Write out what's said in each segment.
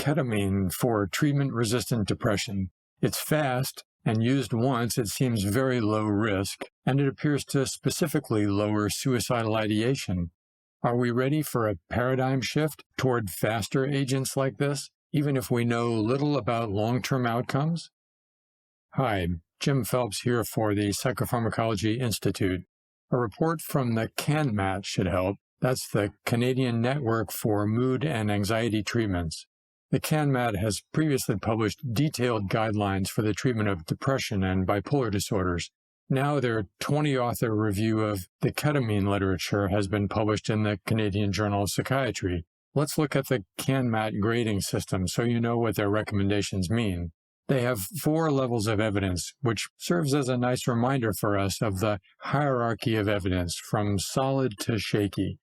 ketamine for treatment-resistant depression. It's fast, and used once, it seems very low risk, and it appears to specifically lower suicidal ideation. Are we ready for a paradigm shift toward faster agents like this, even if we know little about long-term outcomes? Hi, Jim Phelps here for the Psychopharmacology Institute. A report from the CANMAT should help. That's the Canadian Network for Mood and Anxiety Treatments. The CANMAT has previously published detailed guidelines for the treatment of depression and bipolar disorders. Now their 20-author review of the ketamine literature has been published in the Canadian Journal of Psychiatry. Let's look at the CANMAT grading system so you know what their recommendations mean. They have 4 levels of evidence, which serves as a nice reminder for us of the hierarchy of evidence from solid to shaky.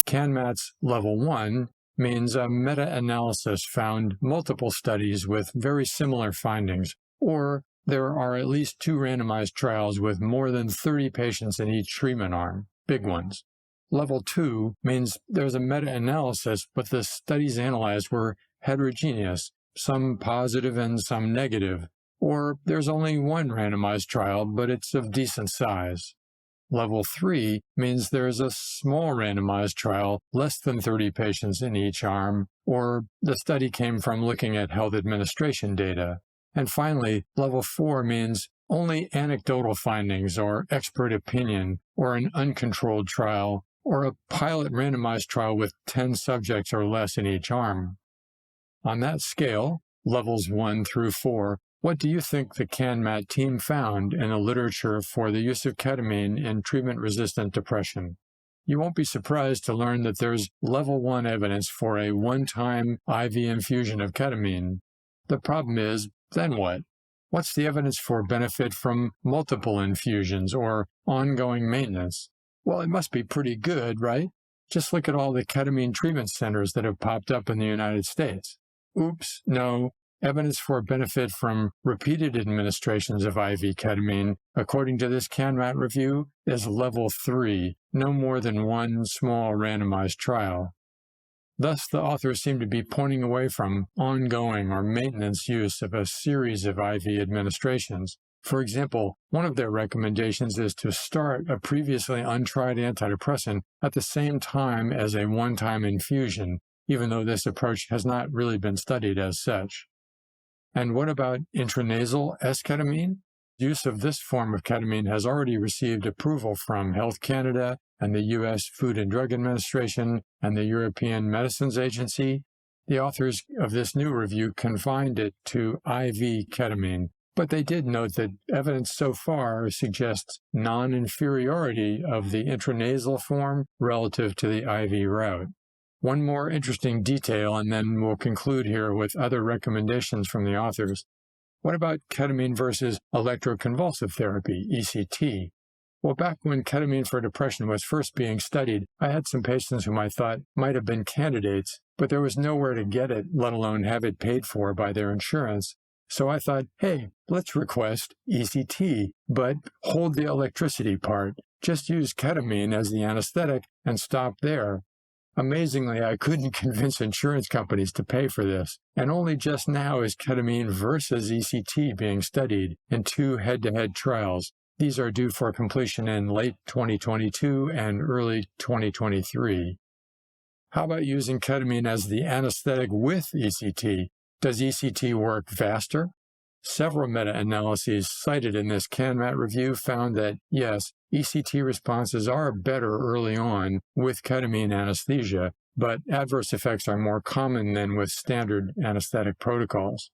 CANMAT's Level 1 means a meta-analysis found multiple studies with very similar findings, or there are at least 2 randomized trials with more than 30 patients in each treatment arm, big ones. Level 2 means there's a meta-analysis, but the studies analyzed were heterogeneous, some positive and some negative, or there's only 1 randomized trial, but it's of decent size. Level 3 means there's a small randomized trial, less than 30 patients in each arm, or the study came from looking at health administration data. And finally, Level 4 means only anecdotal findings or expert opinion, or an uncontrolled trial, or a pilot randomized trial with 10 subjects or less in each arm. On that scale, levels 1 through 4, what do you think the CANMAT team found in the literature for the use of ketamine in treatment-resistant depression? You won't be surprised to learn that there's level 1 evidence for a one-time IV infusion of ketamine. The problem is, then what? What's the evidence for benefit from multiple infusions or ongoing maintenance? Well, it must be pretty good, right? Just look at all the ketamine treatment centers that have popped up in the United States. Oops, no. Evidence for benefit from repeated administrations of IV ketamine, according to this CANMAT review, is level 3, no more than 1 small randomized trial. Thus, the authors seem to be pointing away from ongoing or maintenance use of a series of IV administrations. For example, one of their recommendations is to start a previously untried antidepressant at the same time as a one-time infusion, even though this approach has not really been studied as such. And what about intranasal S-ketamine? Use of this form of ketamine has already received approval from Health Canada and the U.S. Food and Drug Administration and the European Medicines Agency. The authors of this new review confined it to IV ketamine, but they did note that evidence so far suggests non-inferiority of the intranasal form relative to the IV route. One more interesting detail, and then we'll conclude here with other recommendations from the authors. What about ketamine versus electroconvulsive therapy, ECT? Well, back when ketamine for depression was first being studied, I had some patients whom I thought might have been candidates, but there was nowhere to get it, let alone have it paid for by their insurance. So I thought, hey, let's request ECT, but hold the electricity part. Just use ketamine as the anesthetic and stop there. Amazingly, I couldn't convince insurance companies to pay for this, and only just now is ketamine versus ECT being studied in 2 head-to-head trials. These are due for completion in late 2022 and early 2023. How about using ketamine as the anesthetic with ECT? Does ECT work faster? Several meta-analyses cited in this CANMAT review found that, yes, ECT responses are better early on with ketamine anesthesia, but adverse effects are more common than with standard anesthetic protocols.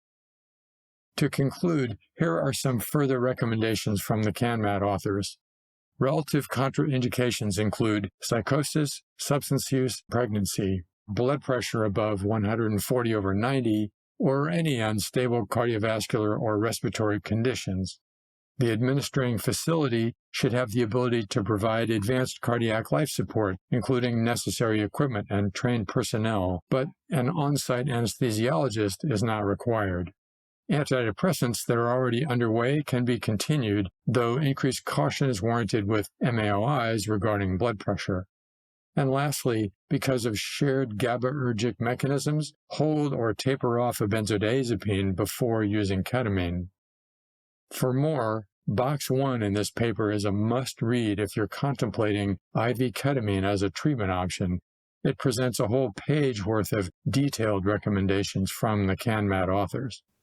To conclude, here are some further recommendations from the CANMAT authors. Relative contraindications include psychosis, substance use, pregnancy, blood pressure above 140/90, or any unstable cardiovascular or respiratory conditions. The administering facility should have the ability to provide advanced cardiac life support, including necessary equipment and trained personnel, but an on-site anesthesiologist is not required. Antidepressants that are already underway can be continued, though increased caution is warranted with MAOIs regarding blood pressure. And lastly, because of shared GABAergic mechanisms, hold or taper off a benzodiazepine before using ketamine. For more, Box 1 in this paper is a must-read if you're contemplating IV ketamine as a treatment option. It presents a whole page worth of detailed recommendations from the CANMAT authors.